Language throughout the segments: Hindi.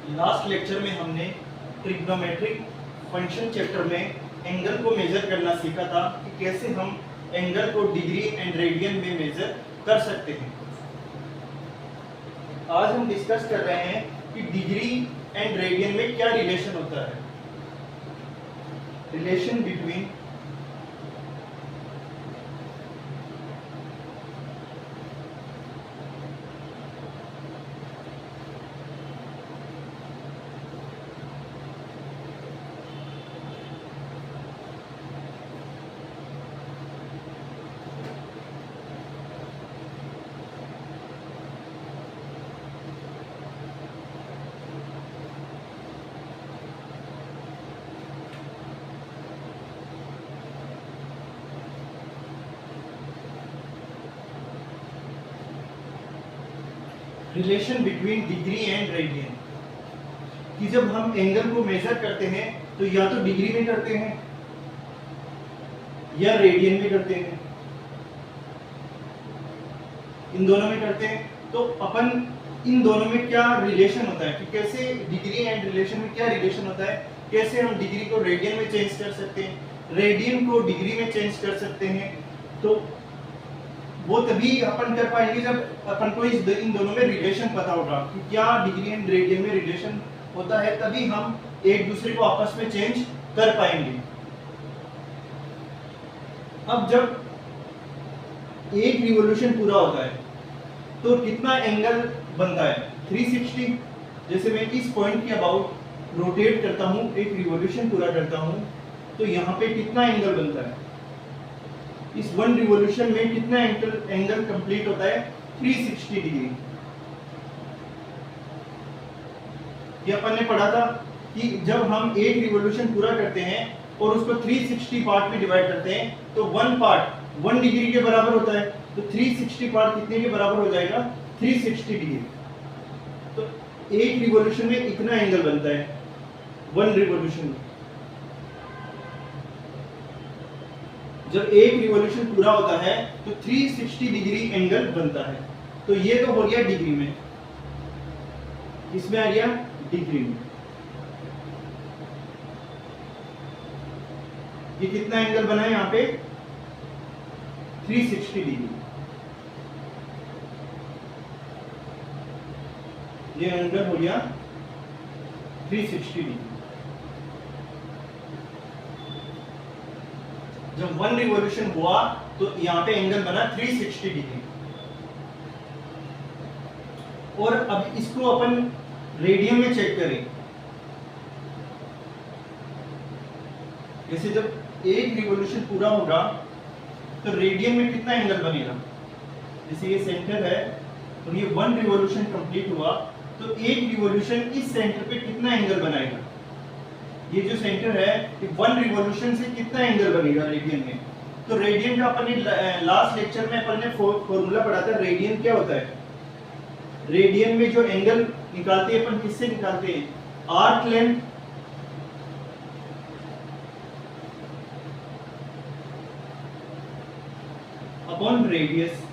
लास्ट लेक्चर में हमने ट्रिग्नोमेट्रिक फंक्शन चैप्टर में एंगल को मेजर करना सीखा था कि कैसे हम एंगल को डिग्री एंड रेडियन में मेजर कर सकते हैं। आज हम डिस्कस कर रहे हैं कि डिग्री एंड रेडियन में क्या रिलेशन होता है। Relation between degree and radian कि जब हम एंगल को मेजर करते हैं तो या तो डिग्री में करते हैं या रेडियन में करते हैं, इन दोनों में करते हैं। तो अपन इन दोनों में क्या रिलेशन होता है कि कैसे डिग्री एंड रिलेशन में क्या रिलेशन होता है, कैसे हम डिग्री को रेडियन में चेंज कर सकते हैं, रेडियन को डिग्री में चेंज कर सकते हैं। तो वो तभी अपन कर पाएंगे जब अपन को इन दोनों में रिलेशन पता होगा कि क्या डिग्री एंड रेडियन में रिलेशन होता है, तभी हम एक दूसरे को आपस में चेंज कर पाएंगे। अब जब एक रिवॉल्यूशन पूरा होता है तो कितना एंगल बनता है 360। जैसे मैं इस पॉइंट के अबाउट रोटेट करता हूं, एक रिवॉल्यूशन पूरा करता हूं, तो यहाँ पे कितना एंगल बनता है, इस वन रिवॉल्यूशन में कितना एंगल कंप्लीट होता है 360 डिग्री। ये अपन ने पढ़ा था कि जब हम एक रिवॉल्यूशन पूरा करते हैं और उसको 360 पार्ट में डिवाइड करते हैं तो वन पार्ट 1 डिग्री के बराबर होता है। तो 360 पार्ट कितने के बराबर हो जाएगा 360 डिग्री। तो एक रिवॉल्यूशन में इतना एंगल बनता है, वन रिवॉल्यूशन में। जब एक रिवॉल्यूशन पूरा होता है तो 360 डिग्री एंगल बनता है। तो ये तो हो गया डिग्री में, इसमें आ गया डिग्री में। ये कितना एंगल बना है यहाँ पे 360 डिग्री। ये एंगल हो गया 360 डिग्री। जब वन रिवॉल्यूशन हुआ तो यहाँ पे एंगल बना 360 डिग्री। और अब इसको अपन रेडियन में चेक करें। जैसे जब एक रिवॉल्यूशन पूरा होगा तो रेडियन में कितना एंगल बनेगा। जैसे ये सेंटर है और ये वन रिवॉल्यूशन कंप्लीट हुआ तो एक रिवॉल्यूशन इस सेंटर पे कितना एंगल बनाएगा। ये जो सेंटर है ये वन रिवॉल्यूशन से कितना एंगल बनेगा रेडियन में। तो रेडियन का अपन ने लास्ट लेक्चर में अपन ने फॉर्मूला पढ़ा था। रेडियन क्या होता है, रेडियन में जो एंगल निकालते हैं अपन किससे निकालते हैं, arc length upon radius.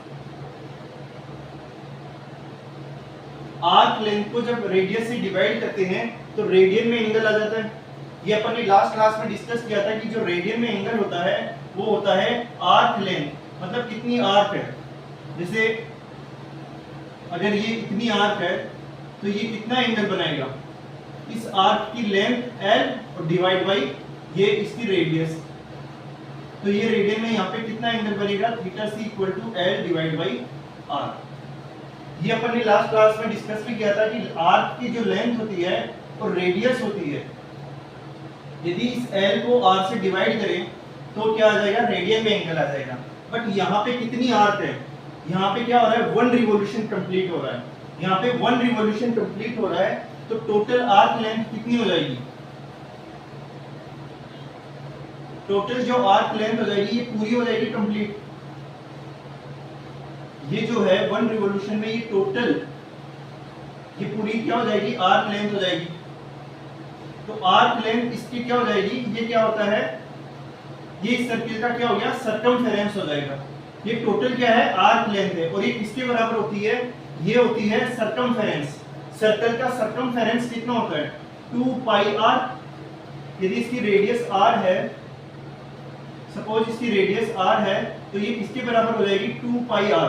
Arc length को जब रेडियस से डिवाइड करते हैं तो रेडियन में एंगल आ जाता है। ये अपन ने लास्ट क्लास में डिस्कस किया था कि जो रेडियन में एंगल होता है वो होता है आर्क लेंथ, मतलब कितनी आर्क है। जैसे अगर ये इतनी आर्क है तो ये कितना एंगल बनाएगा, इस आर्क की लेंथ l और डिवाइड बाई ये इसकी रेडियस। तो ये रेडियन में यहाँ पे कितना एंगल बनेगा theta c equal to l divide by r। ये अपन ने लास्ट क्लास में डिस्कस भी किया था कि आर्क की जो लेंथ होती है और रेडियस होती है, यदि इस l को r से डिवाइड करें तो क्या आ जाएगा, रेडियन में एंगल आ जाएगा। बट यहाँ पे कितनी आर्क है, यहाँ पे क्या हो रहा है, वन रिवॉल्यूशन कंप्लीट हो रहा है। यहाँ पे वन रिवॉल्यूशन कंप्लीट हो रहा है तो टोटल आर्क लेंथ कितनी हो जाएगी, टोटल जो आर्क लेंथ हो जाएगी ये पूरी हो जाएगी कंप्लीट। ये जो है वन रिवॉल्यूशन में ये टोटल ये पूरी क्या हो जाएगी, आर्क लेंथ हो जाएगी। तो आर्क लेंथ इसकी क्या हो जाएगी, ये क्या होता है, ये इस सर्किल का क्या हो गया, सरकमफेरेंस हो जाएगा। ये टोटल क्या है, आर्क लेंथ है और ये किसके बराबर होती है, ये होती है सरकमफेरेंस। सर्कल का सर्कमफेरेंस कितना होता है 2 पाई आर। यदि इसकी रेडियस r है, सपोज इसकी रेडियस r है, तो ये किसके बराबर हो जाएगी 2 पाई r।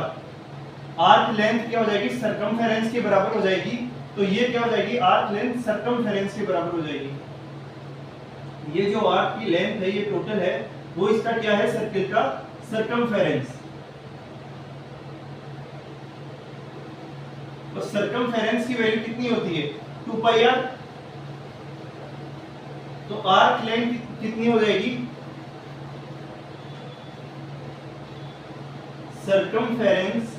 आर्क लेंथ क्या हो जाएगी सर्कमफेरेंस के बराबर हो जाएगी, तो ये क्या हो जाएगी आर्क लेंथ सर्कमफेरेंस के बराबर हो जाएगी। ये जो आर्क की लेंथ है ये टोटल है, वो इसका क्या है सर्कल का सर्कमफेरेंस। तो सर्कमफेरेंस की वैल्यू कितनी होती है 2 पाई आर। तो आर्क लेंथ कितनी हो जाएगी circumference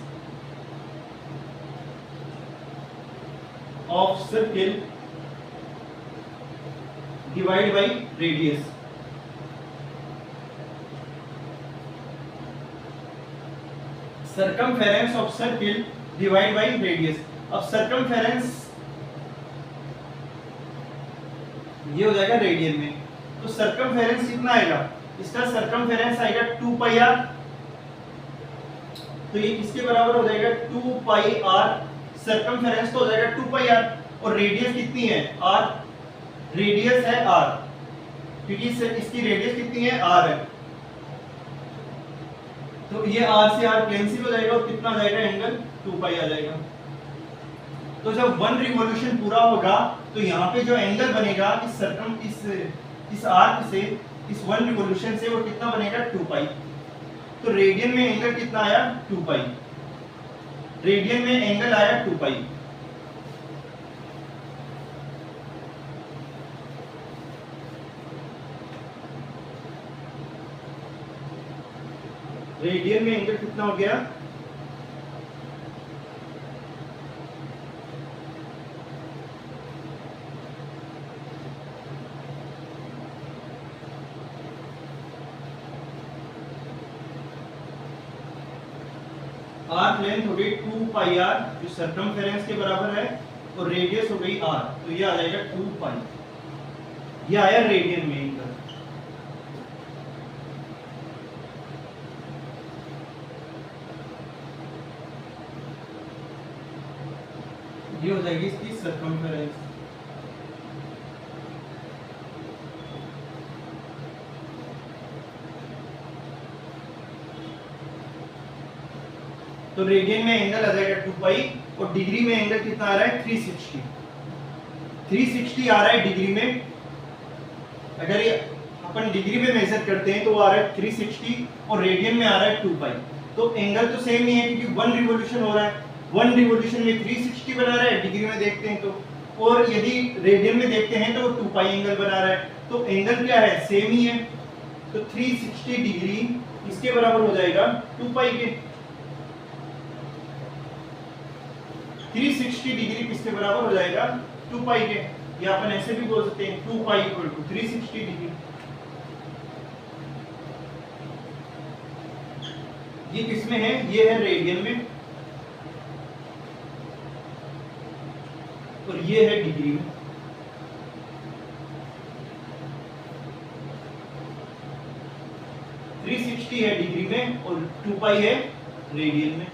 of circle divide by radius. Circumference of circle divide by radius. अब सर्कमफेरेंस ये हो जाएगा रेडियन में, तो सर्कमफेरेंस कितना आएगा, इसका सर्कमफेरेंस आएगा 2 पाई आर। तो ये किसके बराबर हो जाएगा 2 पाई आर। सर्कमफेरेंस तो हो जाएगा 2 पाई आर, और रेडियस कितनी है r, रेडियस है r, क्योंकि इसकी रेडियस कितनी है r है। तो ये r से r कैंसिल हो जाएगा और कितना आ जाएगा एंगल 2 पाई आ जाएगा। तो जब 1 रिवॉल्यूशन पूरा होगा तो यहाँ पे जो एंगल बनेगा इस आर्क से, इस 1 रिवॉल्यूशन से, वो कितना बनेगा 2 पाई। तो रेडियन में एंगल कितना आया 2 पाई, रेडियन में एंगल आया 2 पाई। रेडियन में एंगल कितना हो गया आर्क लेंथ हो गई 2 पाई आर जो सर्कमफेरेंस के बराबर है, और रेडियस हो गई आर, तो ये आ जाएगा 2 पाई। ये आया रेडियन में एंगल। ये हो जाएगी इसकी सर्कमफेरेंस। तो रेडियन में एंगल आ जाएगा 2 पाई, और डिग्री में एंगल कितना आ रहा है 360। 360 आ रहा है डिग्री में। अगर ये अपन डिग्री में मेजर करते हैं तो वो आ रहा है 360, और रेडियन में आ रहा है 2 पाई। तो एंगल तो सेम ही है, क्योंकि 1 रिवॉल्यूशन हो रहा है, 1 रिवॉल्यूशन में 360 बना रहा है डिग्री में देखते हैं तो, और यदि रेडियन में देखते हैं तो वो 2 पाई एंगल बना रहा है। तो एंगल क्या है सेम ही है, तो 360 डिग्री इसके बराबर हो जाएगा 2 पाई के। 360 डिग्री किसके बराबर हो जाएगा 2 पाई के, या अपन ऐसे भी बोल सकते हैं 2 पाई इक्वल टू 360 डिग्री। ये किसमें है, ये है रेडियन में, और ये है डिग्री में। थ्री 360 है डिग्री में और 2 पाई है रेडियन में।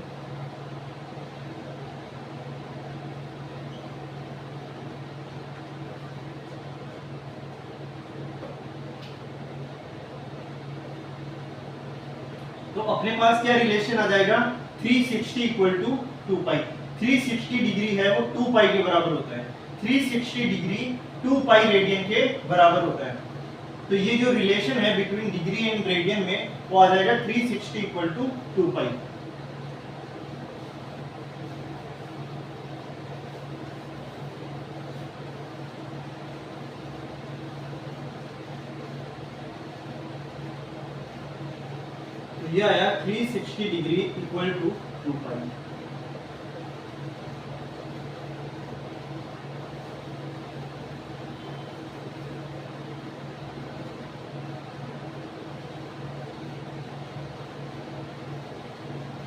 तो अपने पास क्या रिलेशन आ जाएगा 360 इक्वल टू 2 पाई। 360 डिग्री है वो 2 पाई के बराबर होता है। 360 डिग्री 2 पाई रेडियन के बराबर होता है। तो ये जो रिलेशन है बिटवीन डिग्री एंड रेडियन में वो आ जाएगा 360 इक्वल टू 2 पाई। ये आया 360 डिग्री इक्वल टू 2 पाई।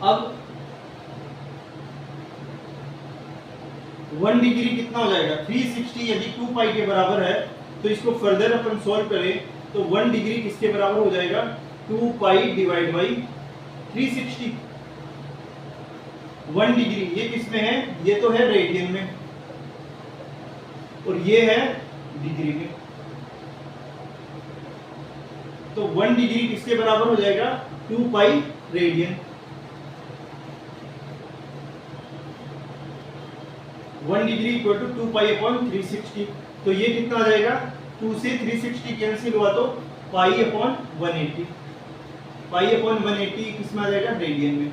अब 1 डिग्री कितना हो जाएगा 360 यदि 2 पाई के बराबर है तो इसको फर्दर अपन सॉल्व करें तो 1 डिग्री किसके बराबर हो जाएगा 2 पाई डिवाइड बाई 360। 1 डिग्री ये किस में है, ये तो है रेडियन में, और ये है डिग्री में। तो 1 डिग्री किसके बराबर हो जाएगा? 2 pi radian. 1 degree equal to 2 pi upon 360। तो ये कितना आ जाएगा? 2 से 360 कैंसिल हुआ तो पाई अपॉन 180। पाई अपॉन 180 किसमें आ जाएगा? रेडियन में।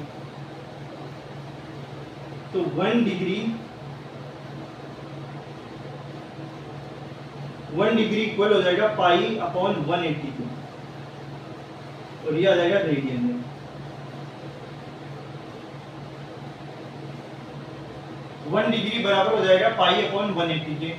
तो 1 डिग्री इक्वल हो जाएगा पाई अपॉन 180 को, और ये आ जाएगा रेडियन में। वन डिग्री बराबर हो जाएगा पाई अपॉन 180 के।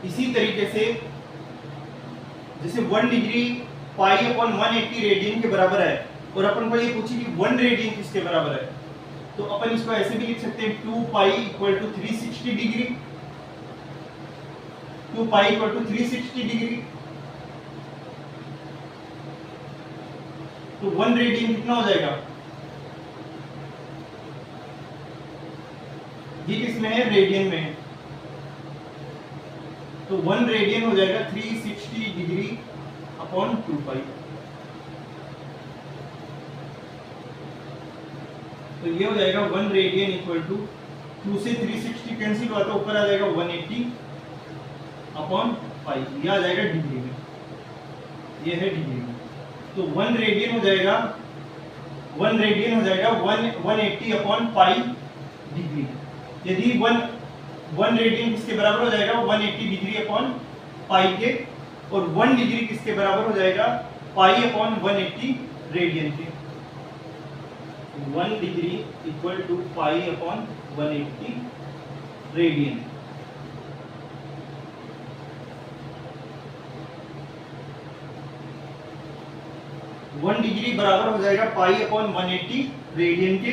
इसी तरीके से जैसे 1 डिग्री पाई अपॉन 180 रेडियन के बराबर है, और अपन को ये पूछी कि 1 रेडियन किसके बराबर है, तो अपन इसको ऐसे भी लिख सकते हैं 2 pi equal to 360 degree. 2 pi equal to 360 degree. तो 1 रेडियन कितना हो जाएगा? ये किसमें है? रेडियन में है। तो 1 रेडियन हो जाएगा 360 डिग्री अपॉन 2 पाई। तो ये हो जाएगा 1 रेडियन इक्वल टू 2 से 360 कैंसिल हुआ तो ऊपर आ जाएगा 180 अपॉन पाई। ये आ जाएगा डिग्री में, ये है डिग्री में। तो 1 रेडियन हो जाएगा 180 अपॉन पाई डिग्री। यदि 1 रेडियन किसके बराबर हो जाएगा? 180 डिग्री अपॉन पाई के, और 1 डिग्री किसके बराबर हो जाएगा? पाई अपॉन 180 रेडियन के। 1 degree equal to pi upon 180 radian. One degree बराबर हो जाएगा पाई अपॉन 180 रेडियन के,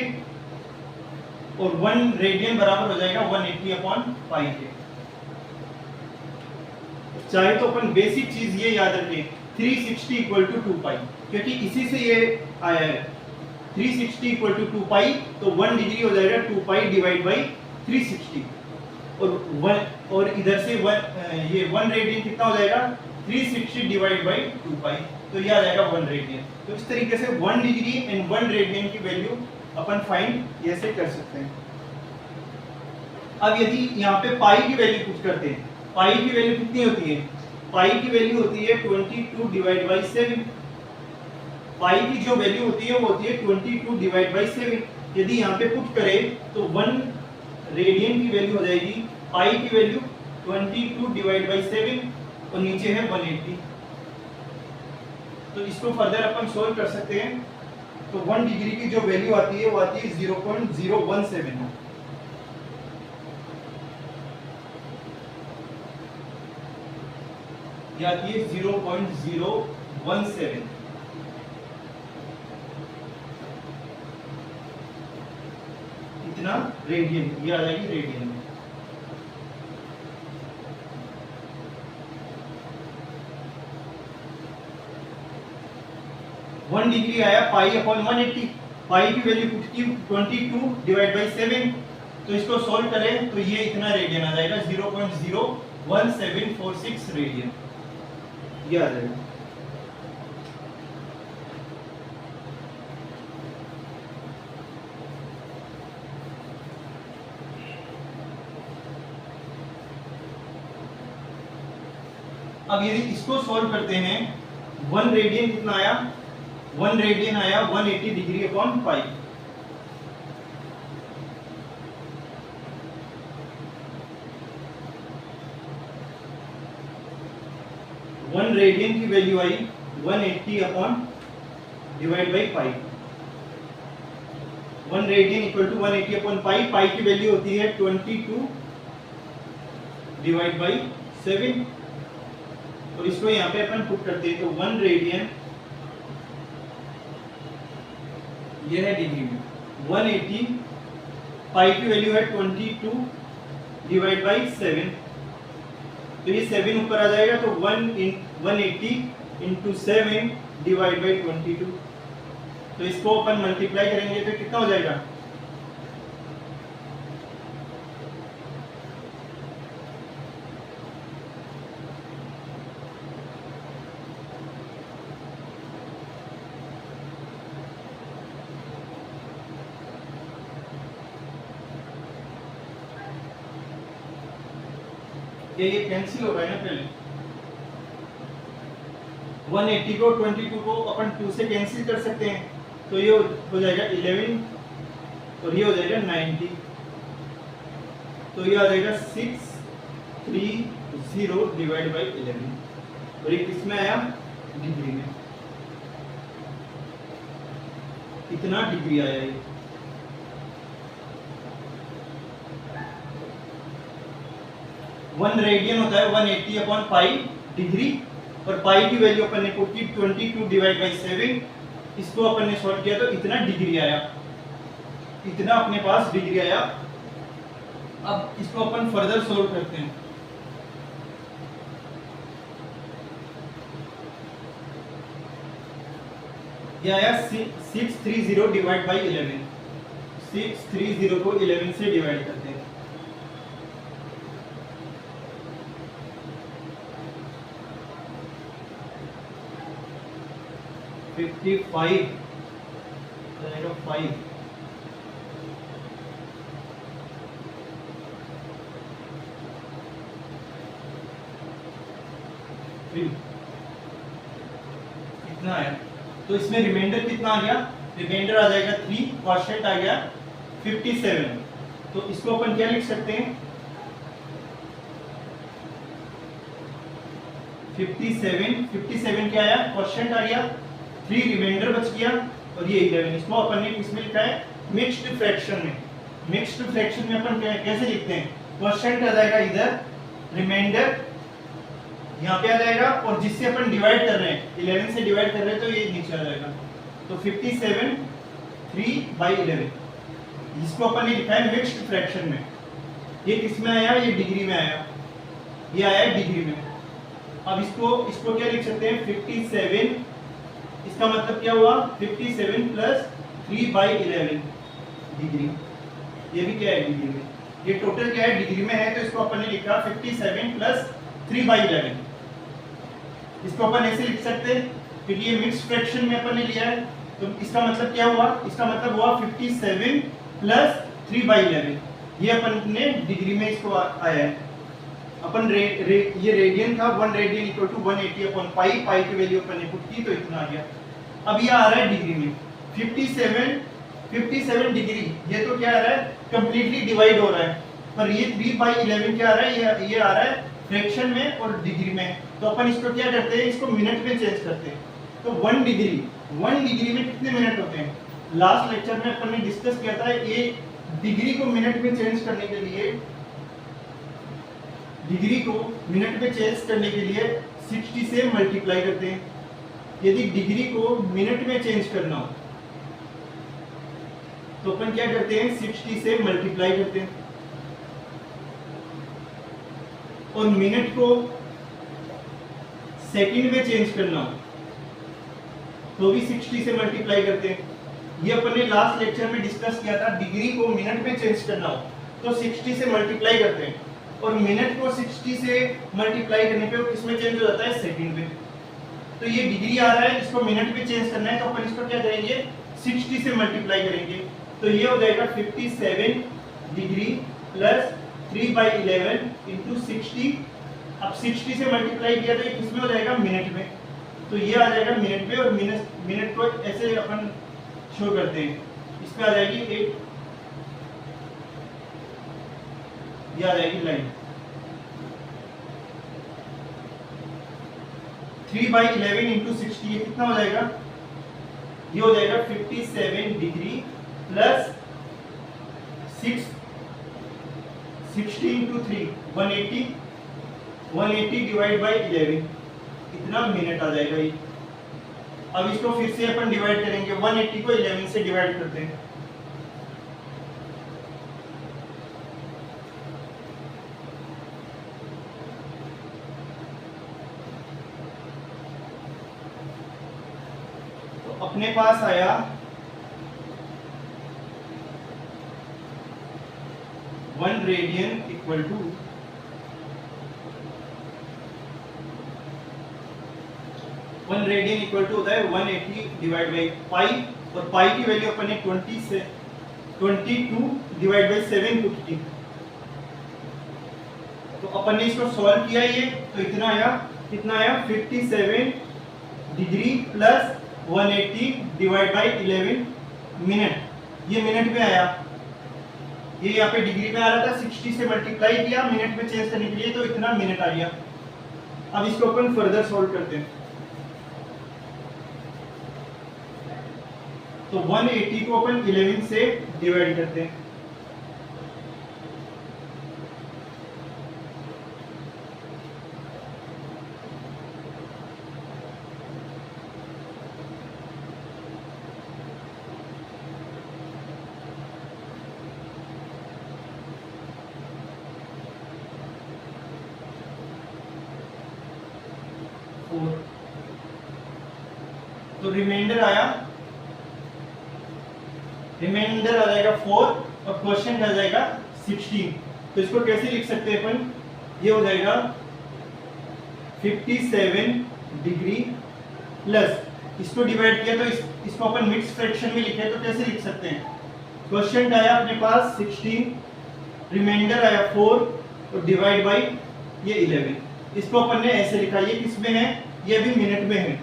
और 1 रेडियन बराबर हो जाएगा 180 अपॉन पाई के। चाहे तो अपन बेसिक चीज ये याद रखें 360 इक्वल टू 2 पाई, क्योंकि इसी से ये आया है 360 इक्वल टू 2 पाई। तो 1 डिग्री हो जाएगा 2 पाई डिवाइड बाई 360, और इधर से ये 1 रेडियन कितना हो जाएगा? 360 डिवाइड बाई 2 पाई। तो ये आ जाएगा 1 रेडियन। तो इस तरीके से 1 डिग्री एंड 1 रेडियन की वैल्यू अपन फाइंड ऐसे कर सकते हैं। अब यदि यहाँ पे पाई की वैल्यू कुछ करते हैं, पाई की वैल्यू कितनी होती है? पाई की वैल्यू होती है 22 डिवाइड बाई 7। पाई की जो वैल्यू होती है वो होती है 22 डिवाइड बाई 7। यदि यहाँ पे पुट करें तो 1 रेडियन की वैल्यू हो जाएगी पाई की वैल्यू 22 डिवाइड बाई 7, और नीचे है 180। तो इसको फर्दर अपन सोल्व कर सकते हैं। तो 1 डिग्री की जो वैल्यू आती है वो आती है 0.017। ये आती है 0.017। इतना रेडियन, ये आ जाएगी रेडियन में। वन डिग्री आया पाई अपॉन 180। पाई की वैल्यू कुछ की 22 डिवाइड बाई 7। तो इसको सॉल्व करें तो ये इतना रेडियन आ जाएगा 0.01746 रेडियन, ये आ जाएगा। अब यदि इसको सॉल्व करते हैं 1 रेडियन कितना आया? 1 रेडियन आया 180 degree upon pi. One radian की वैल्यू आई 180 upon divide by pi. 1 radian equal to 180 upon pi. Pi की वैल्यू होती है 22 डिवाइड बाई 7, और इसको यहाँ पे अपन पुट करते हैं तो 1 रेडियन, ये है डिग्री में, 180 पाई की वैल्यू है 22 डिवाइड बाई 7, तो ये 7 ऊपर आ जाएगा, तो 180 इंटू 7 डिवाइड बाई 22, तो इसको अपन मल्टीप्लाई करेंगे तो कितना हो जाएगा, ये कैंसिल हो रहा है ना, पहले 180 को 22 को अपन 2 से कैंसिल कर सकते हैं, तो ये हो जाएगा 11 और ये हो जाएगा 90, तो ये आ जाएगा 630 डिवाइड बाई 11, और ये किसमें आया, डिग्री में, कितना डिग्री आया ये, वन रेडियन होता है 180 अपॉन पाई डिग्री, और पाई की वैल्यू अपन ने पुट की 22 डिवाइड बाई 7, इसको अपन ने सॉल्व किया तो इतना डिग्री आया, इतना अपने पास डिग्री आया। अब इसको अपन फर्दर सॉल्व करते हैं। ये आया 630 डिवाइड बाई 11, 630 को 11 से डिवाइड करते हैं, 55 जाएगा 5, कितना है, तो इसमें रिमाइंडर कितना आ गया, रिमाइंडर आ जाएगा 3, क्वोशिएंट आ गया 57, तो इसको अपन क्या लिख सकते हैं, 57 क्या आया, क्वोशिएंट आ गया, 3 रिमाइंडर बच गया, और ये 11, इसको अपन ने किसमें लिखा है, मिक्स्ड फ्रैक्शन में। मिक्स्ड फ्रैक्शन में अपन कैसे लिखते हैं, क्वोशिएंट आ जाएगा इधर, रिमाइंडर यहाँ पे आ जाएगा, और जिससे अपन डिवाइड कर रहे हैं 11 से डिवाइड कर रहे हैं तो ये नीचे आ जाएगा, तो 57 3/11, इसको अपन ने लिखा है मिक्स्ड फ्रैक्शन में। ये किसमें आया, ये डिग्री में आया, ये आया डिग्री में। अब इसको क्या लिख सकते हैं, 57, इसका मतलब क्या हुआ, 57 प्लस 3/11 डिग्री, ये भी क्या है डिग्री में, ये टोटल क्या है डिग्री में है, तो इसको अपन ने लिखा 57 प्लस 3/11, इसको अपन ऐसे लिख सकते हैं क्योंकि ये मिक्स्ड फ्रैक्शन में अपन ने लिया है, तो इसका मतलब क्या हुआ, इसका मतलब हुआ 57 प्लस 3/11, ये अपन ने डिग्री में इसको आया है। अपन ये रेडियन था, 1 radian equal to 180 upon pi, pi की वैल्यू अपन ने पुट की तो इतना आ गया। अब ये आ रहा है डिग्री में 57 डिग्री, ये तो क्या आ रहा है, कंप्लीटली डिवाइड हो रहा है, पर ये 3/11 क्या आ रहा है, ये आ रहा है फ्रैक्शन में और डिग्री में, तो अपन इसको क्या करते हैं, इसको मिनट में चेंज करते हैं, तो 1 डिग्री में कितने मिनट होते हैं, लास्ट लेक्चर में अपन ने डिस्कस किया था, ये डिग्री को मिनट में चेंज करने के लिए, डिग्री को मिनट में चेंज करने के लिए 60 से मल्टीप्लाई करते हैं। यदि डिग्री को मिनट में चेंज करना हो तो अपन क्या करते हैं, 60 से मल्टीप्लाई करते हैं, और मिनट को सेकंड में चेंज करना हो तो भी 60 से मल्टीप्लाई करते हैं। ये अपन ने लास्ट लेक्चर में डिस्कस किया था, डिग्री को मिनट में चेंज करना हो तो 60 से मल्टीप्लाई करते हैं, और मिनट को 60 से मल्टीप्लाई करने पे वो किसमें चेंज हो जाता है, सेकंड में। तो ये डिग्री आ रहा है, इसको मिनट में चेंज करना है, तो अपन इसको क्या करेंगे, 60 से मल्टीप्लाई करेंगे, तो ये हो जाएगा 57 डिग्री प्लस 3/11 इंटू 60। अब 60 से मल्टीप्लाई किया तो ये किसमें हो जाएगा, मिनट में, तो ये आ जाएगा मिनट में, और मिनट को ऐसे अपन शो करते हैं, इसमें आ जाएगी 8, ये आ जाएगी लाइन 3/11 इंटू 60, ये कितना हो जाएगा, ये हो जाएगा 57 degree plus 60 into 3 180 divide by 11, इतना मिनट आ जाएगा ये। अब इसको फिर से अपन डिवाइड करेंगे, 180 को 11 से डिवाइड करते हैं, अपने पास आया 1 radian equal to 1 radian equal to होता है 180 डिवाइड बाई पाई, और पाई की वैल्यू अपन ने 20 से 22 डिवाइड बाई 7 पुट की। तो अपन ने इसको सॉल्व किया, ये तो इतना आया, कितना आया 57 degree plus 180 divide by 11 minute, ये मिनट में आया। ये यहाँ पे डिग्री में आ रहा था, 60 से मल्टीप्लाई किया मिनट में चेंज करने के लिए, तो इतना मिनट आ गया। अब इसको अपन फर्दर सॉल्व करते हैं। तो 180 को अपन 11 से डिवाइड करते हैं। तो रिमाइंडर आया, रिमाइंडर आ जाएगा 4 और क्वेश्चन आ जाएगा 16। तो इसको कैसे लिख सकते हैं अपन, ये हो जाएगा 57 डिग्री प्लस, इसको डिवाइड किया तो इसको अपन मिक्स फ्रैक्शन में लिखे, तो कैसे लिख सकते हैं, क्वेश्चन आया अपने पास 16, रिमाइंडर आया 4 और डिवाइड बाई ये 11। इसको अपन ने ऐसे लिखा, ये किस में है, ये भी मिनट में है,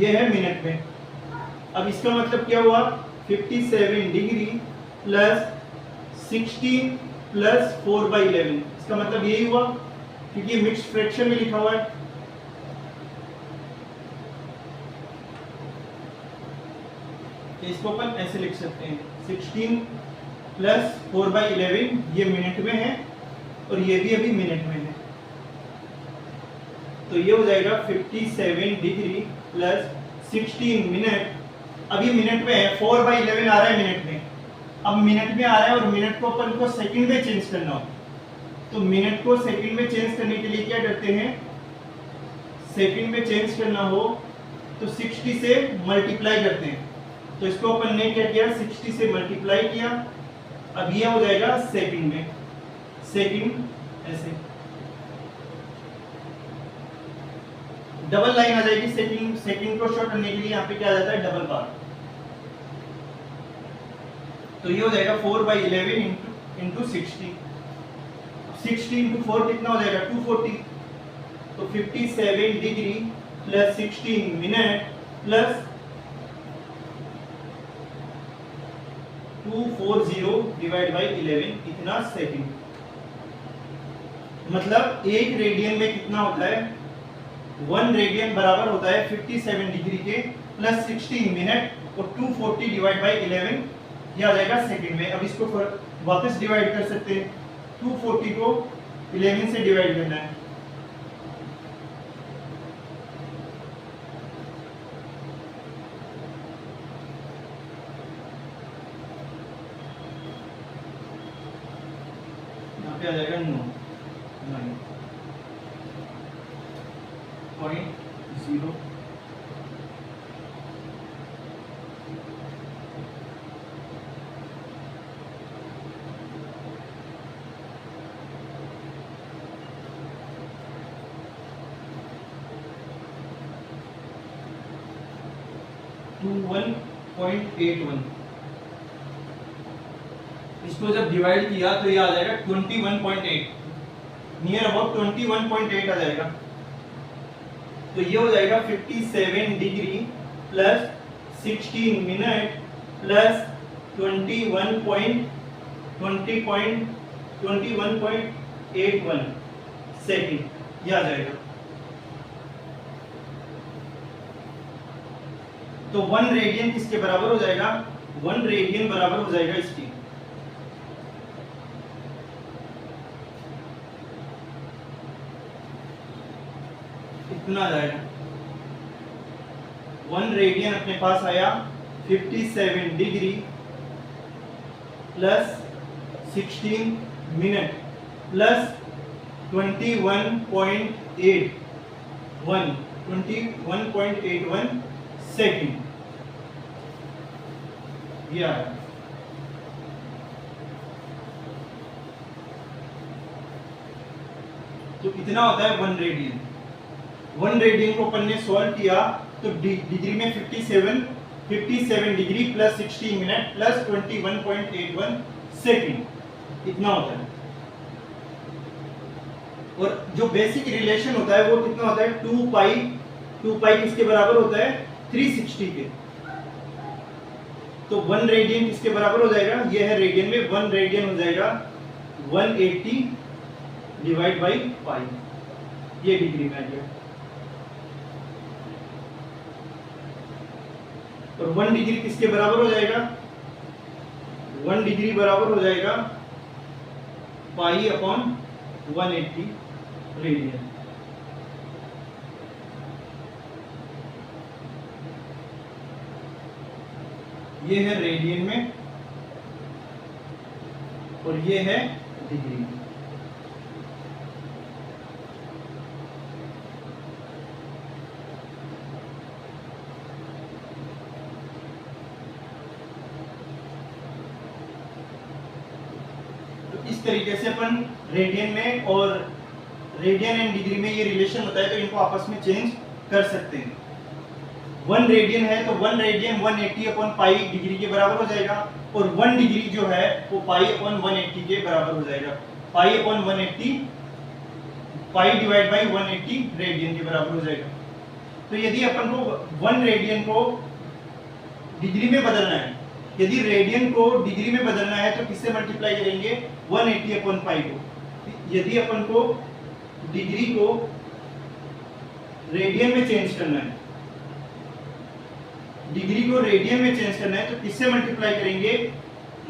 ये है मिनट में। अब इसका मतलब क्या हुआ, 57 डिग्री प्लस 16 प्लस 4/11, इसका मतलब यही हुआ, क्योंकि ये मिक्स फ्रैक्शन में लिखा हुआ है। तो इसको अपन ऐसे लिख सकते हैं, 16 प्लस 4/11, ये मिनट में है और ये भी अभी मिनट में है। तो ये हो जाएगा 57 डिग्री प्लस 16 मिनट। अब ये मिनट में है, 4/11 आ रहा है मिनट में, अब मिनट में आ रहा है और मिनट को अपन को सेकंड में चेंज करना हो, तो मिनट को सेकंड में चेंज करने के लिए क्या करते हैं, सेकंड में चेंज करना हो तो 60 से मल्टीप्लाई करते हैं। तो इसको अपन ने क्या किया, 60 से मल्टीप्लाई किया, अब ये हो जाएगा सेकंड में, सेकंड ऐसे डबल लाइन आ जाएगी, सेकंड को शॉर्ट करने के लिए यहाँ पे क्या आ जाता है, डबल बार। तो ये हो जाएगा 4/11 इंटू 60, 60 इंटू 4 कितना हो जाएगा, 240। तो 57 degree plus 16 minute plus 240 divide by 11, इतना सेकंड। मतलब एक रेडियन में कितना होता है, 1 रेडियन बराबर होता है 57 डिग्री के प्लस 16 मिनट और 240 डिवाइड बाई 11, ये आ जाएगा सेकंड में। अब इसको वापस डिवाइड कर सकते हैं, 240 को 11 से डिवाइड करना है, यहाँ पे आ जाएगा 9.0। टू 1.81, इसको जब डिवाइड किया तो ये आ जाएगा 21.8, नियर अबाउट 21.8 आ जाएगा। तो ये हो जाएगा 57 degree plus 16 minute plus 21.81 second, ये आ जाएगा। तो 1 रेडियन किसके बराबर हो जाएगा, 1 रेडियन बराबर हो जाएगा इसकी, इतना आ जाएगा। 1 रेडियन अपने पास आया 57 degree plus 16 minute plus 21.81 second. ये आया। तो इतना होता है 1 रेडियन। 1 रेडियन को अपन ने सॉल्व किया तो डिग्री में 57 degree plus 60 minute plus 21.81 second, इतना होता है। और जो बेसिक रिलेशन होता है वो कितना होता है, 2 पाई किसके बराबर होता है, 360 के। तो 1 रेडियन किसके बराबर हो जाएगा, ये है रेडियन में, 1 रेडियन हो जाएगा 180 डिवाइड बाई पाई, ये डिग्री में आ गया। और 1 डिग्री किसके बराबर हो जाएगा, 1 डिग्री बराबर हो जाएगा पाई अपॉन 180 रेडियन। ये है रेडियन में और ये है डिग्री में। तो इस तरीके से अपन रेडियन में और रेडियन एंड डिग्री में ये रिलेशन होता है, तो इनको आपस में चेंज कर सकते हैं। 1 रेडियन है तो 1 रेडियन 180 अपॉन पाई डिग्री के बराबर हो जाएगा, और 1 डिग्री जो है वो पाई अपॉन 180 के बराबर हो जाएगा। पाई upon 180, pi divide by 180 radian के बराबर हो जाएगा। तो यदि अपन को 1 रेडियन को डिग्री में बदलना है, यदि रेडियन को डिग्री में बदलना है तो किससे मल्टीप्लाई करेंगे, 180 अपॉन पाई को। यदि अपन को डिग्री को रेडियन में चेंज करना है, डिग्री को रेडियन में चेंज करना है तो किससे मल्टीप्लाई करेंगे,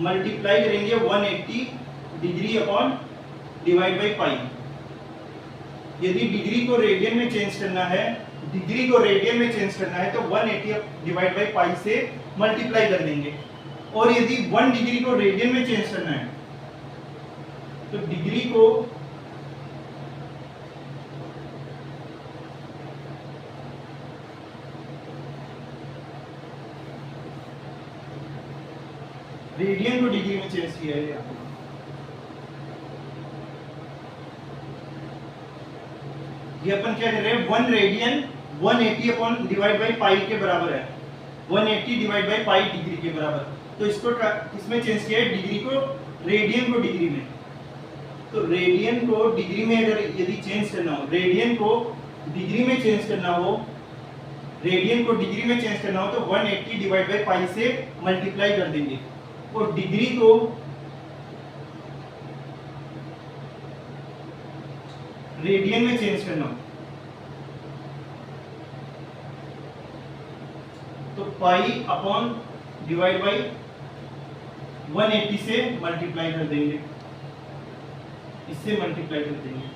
मल्टीप्लाई करेंगे 180 डिग्री अपॉन डिवाइड बाई पाई। यदि डिग्री को रेडियन में चेंज करना है, डिग्री को रेडियन में चेंज करना है तो 180 डिवाइड बाई पाई से मल्टीप्लाई कर देंगे। और यदि 1 डिग्री को रेडियन में चेंज करना है तो डिग्री को रेडियन को डिग्री में चेंज किया है यहाँ। ये अपन क्या कर रहे हैं, 1 रेडियन 180 अपॉन डिवाइड बाई पाई के बराबर है, 180 डिवाइड बाई पाई डिग्री के बराबर। तो इसको इसमें चेंज किया है, डिग्री को रेडियन को डिग्री में। तो रेडियन को डिग्री में अगर यदि चेंज करना हो, रेडियन को डिग्री में चेंज करना हो, रेडियन को डिग्री में चेंज करना हो तो 180 डिवाइड बाई पाई से मल्टीप्लाई कर देंगे। और डिग्री को रेडियन में चेंज करना हो तो पाई अपॉन डिवाइड बाई 180 से मल्टीप्लाई कर देंगे, इससे मल्टीप्लाई कर देंगे।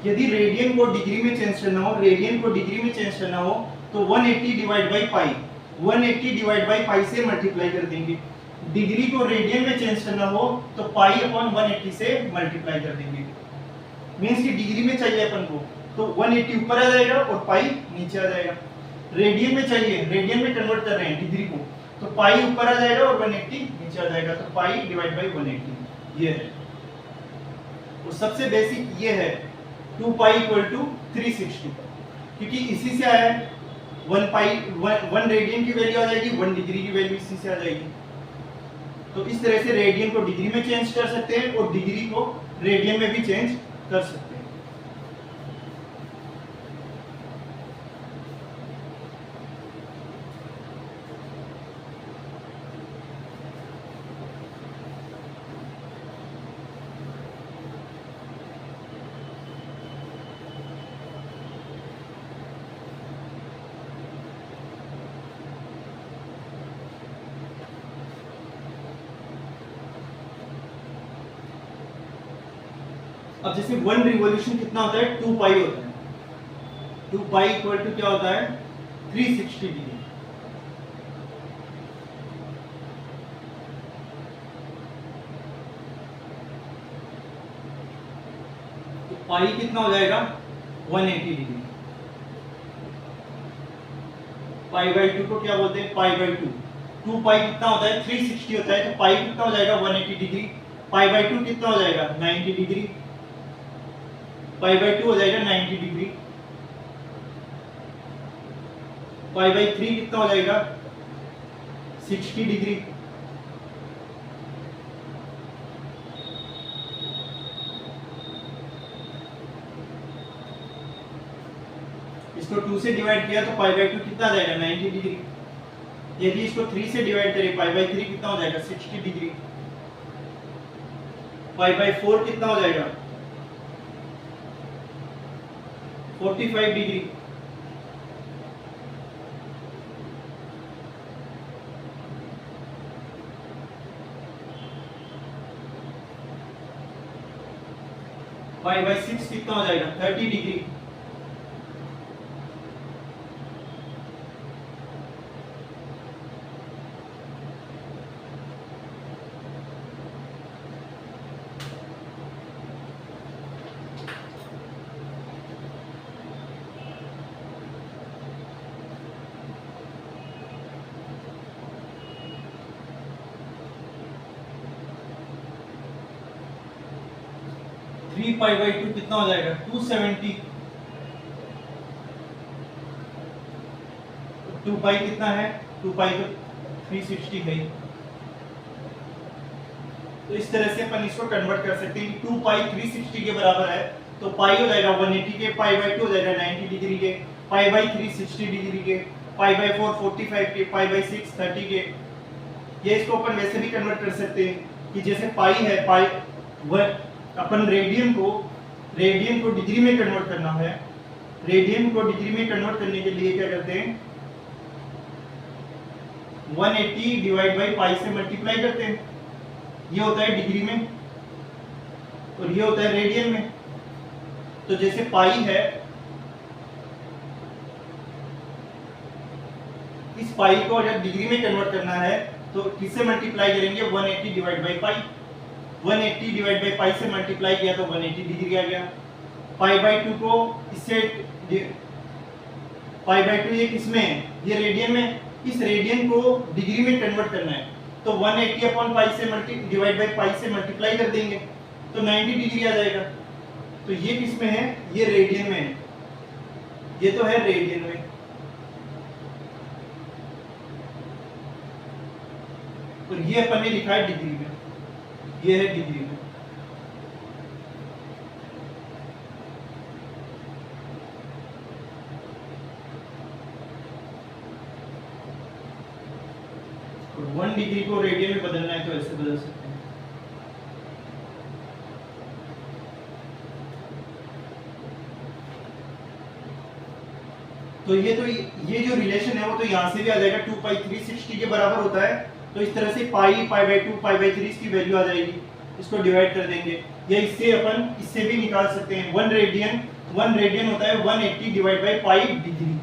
यदि रेडियन को डिग्री में चेंज करना हो, रेडियन को डिग्री में चेंज करना हो तो 180 divide by pi, 180 divide by पाई से मल्टीप्लाई कर देंगे। डिग्री को रेडियन में चेंज करना हो तो पाई अपॉन 180 से मल्टीप्लाई कर देंगे। मींस कि डिग्री में चाहिए अपन को तो 180 ऊपर आ जाएगा और पाई नीचे आ जाएगा। रेडियन में चाहिए, रेडियन में कन्वर्ट कर रहे हैं डिग्री को, तो पाई ऊपर आ जाएगा और 180 नीचे आ जाएगा। तो पाई डिवाइड बाई 180 ये है। और सबसे बेसिक ये है 2 पाई इक्वल टू 360, क्योंकि इसी से आया है। 1 रेडियन की वैल्यू आ जाएगी, 1 डिग्री की वैल्यू इसी से आ जाएगी। तो इस तरह से रेडियन को डिग्री में चेंज कर सकते हैं और डिग्री को रेडियन में भी चेंज कर सकते हैं। अब जैसे 1 रिवॉल्यूशन कितना होता है, 2 पाई होता है। 2 पाई इक्वल टू क्या होता है, 360 डिग्री। पाई कितना हो जाएगा 180 डिग्री। पाई बाई 2 को क्या बोलते हैं पाई बाई 2। 2 पाई कितना होता है 360 होता है, तो पाई कितना हो जाएगा 180 डिग्री। पाई बाई 2 कितना हो जाएगा 90 डिग्री। पाई बाई 2 हो जाएगा 90 डिग्री। पाई बाई 3 कितना हो जाएगा 60 डिग्री। इसको 2 से डिवाइड किया तो पाई बाई 2 कितना आ जाएगा 90 डिग्री। यदि इसको 3 से डिवाइड करें पाई बाई 3 कितना हो जाएगा 60 डिग्री। पाई बाई 4 कितना हो जाएगा 45 डिग्री। पाई बाई 6 कितना हो जाएगा 30 डिग्री। थ्री पाई बाई 2 कितना हो जाएगा 270। 2 पाई कितना है 2 पाई तो 360 है। तो इस तरह से अपन इसको कन्वर्ट कर सकते हैं कि 2 पाई 360 के बराबर है, तो पाई हो जाएगा 180 के, पाई बाई 2 हो जाएगा 90 डिग्री के, पाई बाई 3 60 डिग्री के, पाई बाई 4 45 के, पाई बाई 6 30 के। ये इसको अपन वैसे भी कन्वर्ट कर सकते हैं कि जैसे पाई है, पाई अपन रेडियन को डिग्री में कन्वर्ट करना है। रेडियन को डिग्री में कन्वर्ट करने के लिए क्या करते हैं 180 डिवाइड बाई पाई से मल्टीप्लाई करते हैं। ये होता है डिग्री में और ये होता है रेडियन में। तो जैसे पाई है, इस पाई को अगर डिग्री में कन्वर्ट करना है तो किससे मल्टीप्लाई करेंगे 180 divide by pi. 180 divide by पाई से मल्टीप्लाई किया तो 180 डिग्री आ गया। पाई बाई 2 को इससे पाई बाई 2 ये किसमें है ये रेडियन में। इस रेडियन को डिग्री में कन्वर्ट करना है तो 180 अपॉन पाई से डिवाइड बाई पाई से मल्टीप्लाई कर देंगे तो 90 डिग्री आ जाएगा। तो ये किसमें है ये रेडियन में है। ये तो है रेडियन में। और ये अपन ने लिखा है डिग्री में, ये है डिग्री में। और 1 डिग्री को रेडियन में बदलना है तो ऐसे बदल सकते हैं। तो ये जो रिलेशन है वो तो यहां से भी आ जाएगा 2 पाई 360 के बराबर होता है। तो इस तरह से पाई बाई 2 पाई बाई 3 इसकी वैल्यू आ जाएगी। इसको डिवाइड कर देंगे या इससे भी निकाल सकते हैं। 1 रेडियन होता है 180 डिवाइड बाई पाई डिग्री।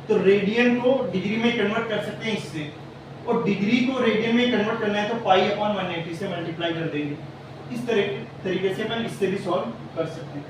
तो रेडियन को डिग्री में कन्वर्ट कर सकते हैं इससे, और डिग्री को रेडियन में कन्वर्ट करना है तो पाई अपॉन 180 से मल्टीप्लाई कर देंगे। इस तरीके से अपन इससे भी सॉल्व कर सकते हैं।